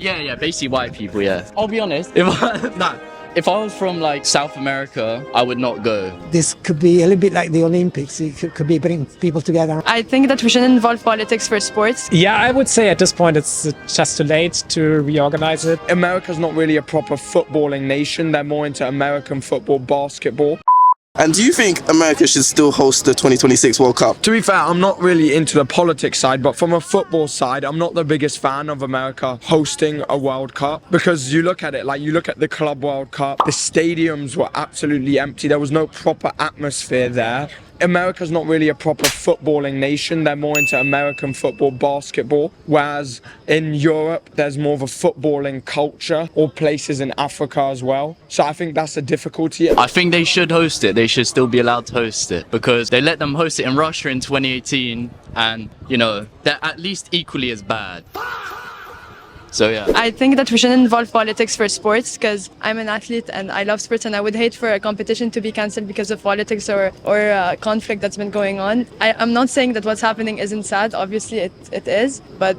Yeah, basically white people, yeah. I'll be honest, if I was from like South America, I would not go. This could be a little bit like the Olympics. It could be bring people together. I think that we shouldn't involve politics for sports. Yeah, I would say at this point it's just too late to reorganize it. America's not really a proper footballing nation. They're more into American football, basketball. And do you think America should still host the 2026 World Cup? To be fair, I'm not really into the politics side, but from a football side, I'm not the biggest fan of America hosting a World Cup, because you look at it, like you look at the Club World Cup, the stadiums were absolutely empty. There was no proper atmosphere there. America's not really a proper footballing nation. They're more into American football, basketball, whereas in Europe, there's more of a footballing culture, or places in Africa as well. So I think that's a difficulty. I think they should host it. They should still be allowed to host it, because they let them host it in Russia in 2018, and you know, they're at least equally as bad. So yeah. I think that we shouldn't involve politics for sports, because I'm an athlete and I love sports, and I would hate for a competition to be cancelled because of politics or conflict that's been going on. I'm not saying that what's happening isn't sad. Obviously it is, but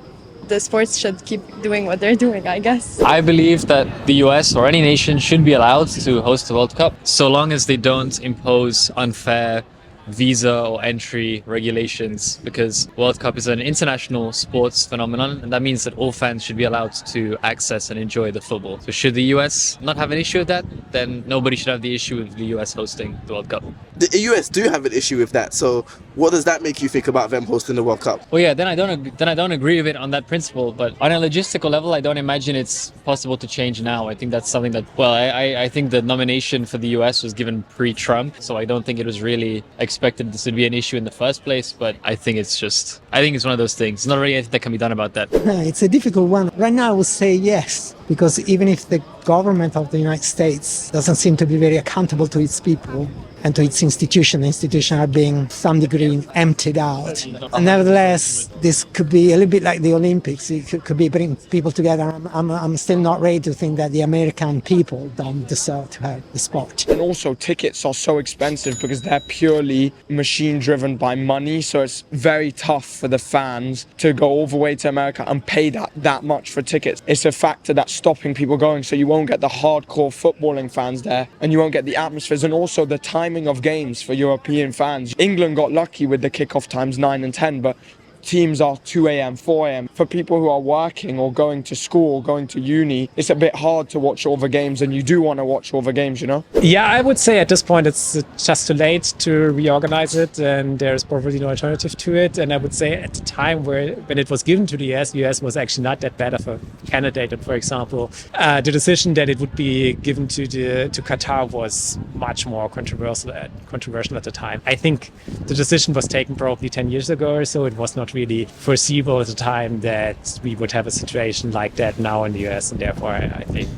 the sports should keep doing what they're doing, I guess. I believe that the US or any nation should be allowed to host the World Cup, so long as they don't impose unfair visa or entry regulations, because World Cup is an international sports phenomenon, and that means that all fans should be allowed to access and enjoy the football. So should the US not have an issue with that, then nobody should have the issue with the US hosting the World Cup. The US do have an issue with that, so what does that make you think about them hosting the World Cup? Well, yeah, then I don't agree with it on that principle, but on a logistical level, I don't imagine it's possible to change now. I think that's something that, well, I think the nomination for the US was given pre-Trump, so I don't think it was really expected this would be an issue in the first place, but I think it's one of those things. Not really anything that can be done about that. No, it's a difficult one. Right now I would say yes, because even if the government of the United States doesn't seem to be very accountable to its people and to its institutions are being some degree emptied out. And nevertheless, this could be a little bit like the Olympics. It could be bring people together. I'm still not ready to think that the American people don't deserve to have the sport. And also tickets are so expensive because they're purely machine driven by money, so it's very tough for the fans to go all the way to America and pay that much for tickets. It's a factor that's stopping people going, so you won't get the hardcore footballing fans there, and you won't get the atmospheres, and also the timing of games for European fans. England got lucky with the kickoff times 9 and 10, but teams are 2 a.m, 4 a.m. For people who are working or going to school or going to uni, it's a bit hard to watch all the games, and you do want to watch all the games, you know? Yeah, I would say at this point it's just too late to reorganize it, and there's probably no alternative to it. And I would say at the time when it was given to the US was actually not that bad of a candidate. And for example, the decision that it would be given to Qatar was much more controversial at the time. I think the decision was taken probably 10 years ago or so. It was not really foreseeable at the time that we would have a situation like that now in the US, and therefore I think,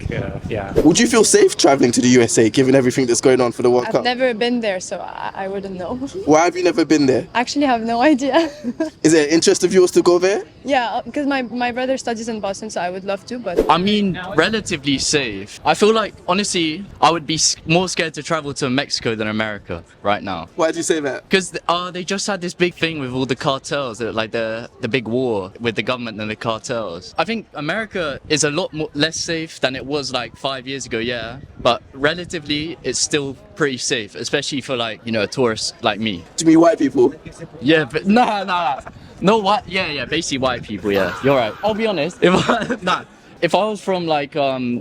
yeah. Would you feel safe traveling to the USA given everything that's going on for the World Cup? I've never been there, so I wouldn't know. Why have you never been there? Actually, I have no idea. Is it an interest of yours to go there? Yeah, because my brother studies in Boston, so I would love to, but... I mean, relatively safe. I feel like, honestly, I would be more scared to travel to Mexico than America right now. Why do you say that? Because they just had this big thing with all the cartels, like the big war with the government and the cartels. I think America is a lot less safe than it was like 5 years ago, yeah. But relatively, it's still pretty safe, especially for like, you know, a tourist like me. Do you mean white people? Yeah, but no, what? Yeah, basically white people, yeah. You're right. I'll be honest, if I was from like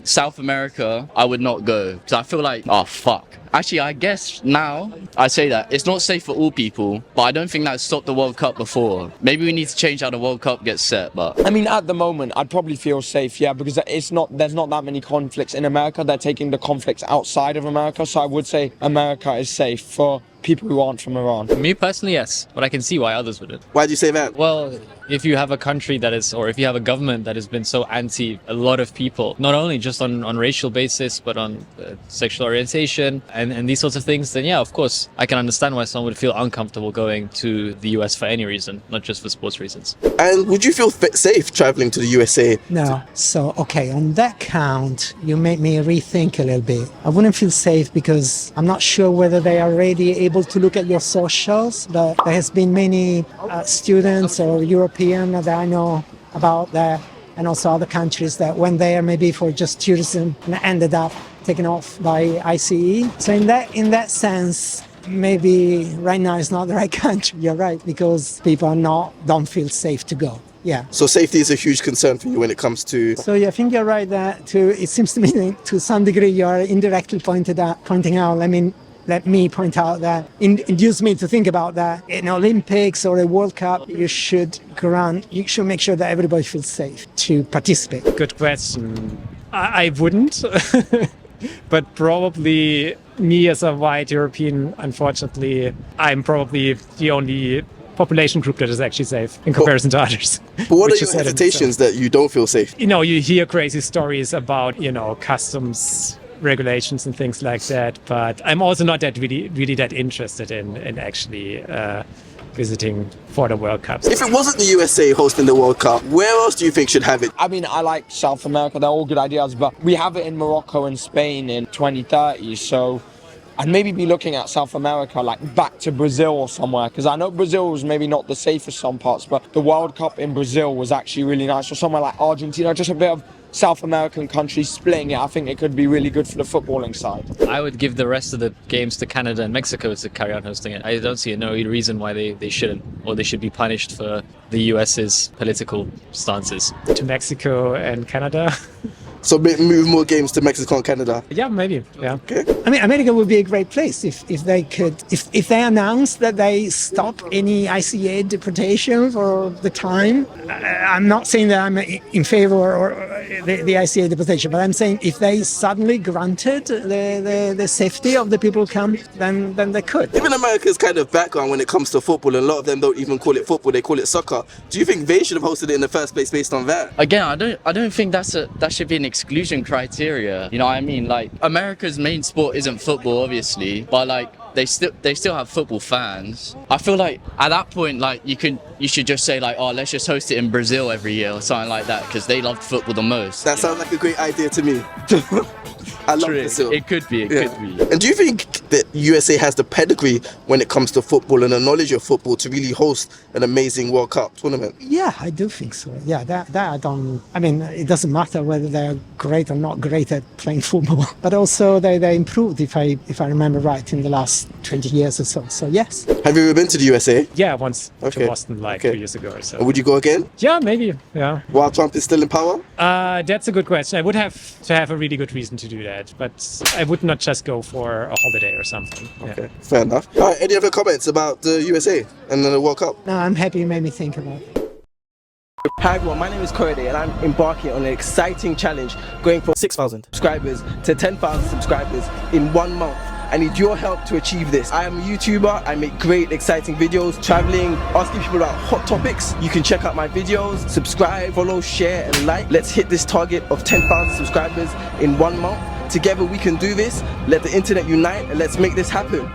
South America, I would not go, because I feel like, oh fuck. Actually, I guess now I say that it's not safe for all people, but I don't think that stopped the World Cup before. Maybe we need to change how the World Cup gets set, but... I mean, at the moment, I'd probably feel safe, yeah, because there's not that many conflicts in America. They're taking the conflicts outside of America, so I would say America is safe for people who aren't from Iran. Me personally, yes, but I can see why others wouldn't. Why do you say that? Well, if you have a country that is, or if you have a government that has been so anti a lot of people, not only just on racial basis, but on sexual orientation and these sorts of things, then yeah, of course, I can understand why someone would feel uncomfortable going to the US for any reason, not just for sports reasons. And would you feel safe traveling to the USA? No. So, okay, on that count, you made me rethink a little bit. I wouldn't feel safe because I'm not sure whether they are already able to look at your socials, but there has been many students or European that I know about that and also other countries that went there maybe for just tourism and ended up taken off by ICE. So in that sense, maybe right now is not the right country. You're right, because people don't feel safe to go. Yeah. So safety is a huge concern for you when it comes to... So yeah, I think you're right that it seems to me that to some degree you are indirectly pointing out. Let me point out that induce me to think about that in Olympics or a World Cup, you should make sure that everybody feels safe to participate. Good question. I wouldn't, but probably me as a white European, unfortunately, I'm probably the only population group that is actually safe in comparison to others. But what are your hesitations that you don't feel safe? You hear crazy stories about, customs regulations and things like that, but I'm also not that really that interested in actually visiting for the World Cups. If it wasn't the USA hosting the World Cup, where else do you think should have it? I mean, I like South America, they're all good ideas, but we have it in Morocco and Spain in 2030, so I'd maybe be looking at South America, like back to Brazil or somewhere, because I know Brazil was maybe not the safest some parts, but the World Cup in Brazil was actually really nice, or somewhere like Argentina, just a bit of South American countries splitting it. I think it could be really good for the footballing side. I would give the rest of the games to Canada and Mexico to carry on hosting it. I don't see no reason why they shouldn't, or they should be punished for the US's political stances. To Mexico and Canada. So move more games to Mexico and Canada. Yeah, maybe. Yeah. Okay. I mean, America would be a great place if they announce that they stop any ICA deportation for the time. I'm not saying that I'm in favor or the ICA deportation, but I'm saying if they suddenly granted the safety of the people who come, then they could. Given America's kind of background when it comes to football, and a lot of them don't even call it football, they call it soccer. Do you think they should have hosted it in the first place based on that? Again, I don't think that should be an exclusion criteria. You know what I mean? Like, America's main sport isn't football, obviously, but like they still have football fans. I feel like at that point, like you should just say like, oh, let's just host it in Brazil every year or something like that, because they love football the most. That sounds like a great idea to me. I love Brazil. It could be. And do you think that USA has the pedigree when it comes to football and the knowledge of football to really host an amazing World Cup tournament? Yeah, I do think so. Yeah, that I don't. I mean, it doesn't matter whether they're great or not great at playing football, but also they improved, if I remember right, in the last 20 years or so. So yes. Have you ever been to the USA? Yeah, once to Boston, like 2 years ago or so. And would you go again? Yeah, maybe. Yeah. While Trump is still in power? That's a good question. I would have to have a really good reason to do that, but I would not just go for a holiday or something. Okay, fair enough. All right, any other comments about the USA and the World Cup? No, I'm happy you made me think about it. Hi everyone, my name is Korede and I'm embarking on an exciting challenge going from 6,000 subscribers to 10,000 subscribers in 1 month. I need your help to achieve this. I am a YouTuber, I make great exciting videos, traveling, asking people about hot topics. You can check out my videos, subscribe, follow, share and like. Let's hit this target of 10,000 subscribers in 1 month. Together we can do this. Let the internet unite and let's make this happen.